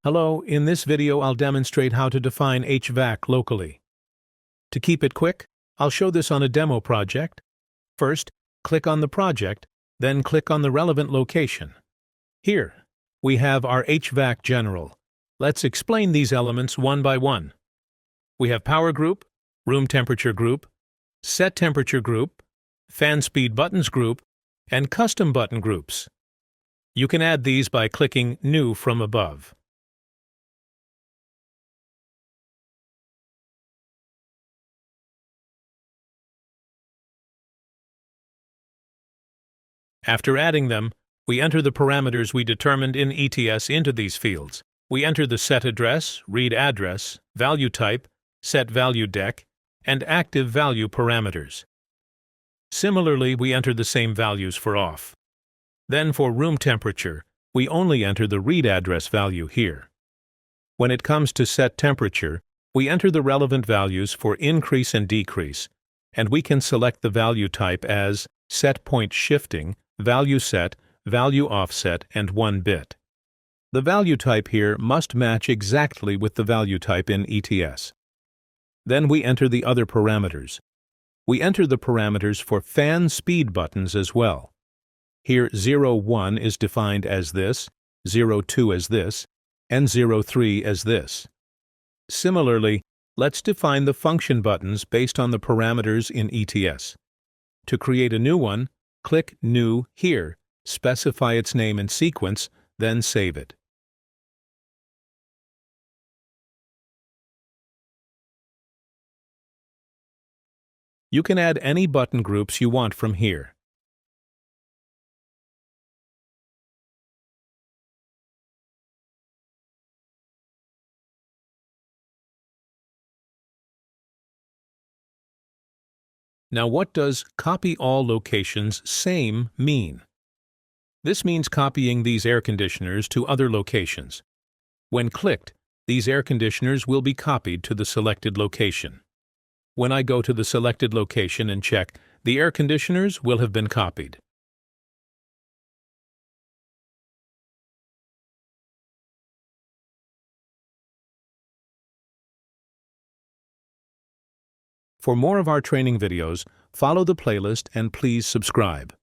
Hello, in this video I'll demonstrate how to define HVAC locally. To keep it quick, I'll show this on a demo project. First, click on the project, then click on the relevant location. Here, we have our HVAC general. Let's explain these elements one by one. We have power group, room temperature group, set temperature group, fan speed buttons group, and custom button groups. You can add these by clicking New from above. After adding them, we enter the parameters we determined in ETS into these fields. We enter the set address, read address, value type, set value deck, and active value parameters. Similarly, we enter the same values for off. Then for room temperature, we only enter the read address value here. When it comes to set temperature, we enter the relevant values for increase and decrease, and we can select the value type as set point shifting, value set, value offset, and 1 bit. The value type here must match exactly with the value type in ETS. Then we enter the other parameters. We enter the parameters for fan speed buttons as well. Here 01 is defined as this, 02 as this, and 03 as this. Similarly, let's define the function buttons based on the parameters in ETS. To create a new one, click New here, specify its name and sequence, then save it. You can add any button groups you want from here. Now, what does copy all locations same mean? This means copying these air conditioners to other locations. When clicked, these air conditioners will be copied to the selected location. When I go to the selected location and check, the air conditioners will have been copied. For more of our training videos, follow the playlist and please subscribe.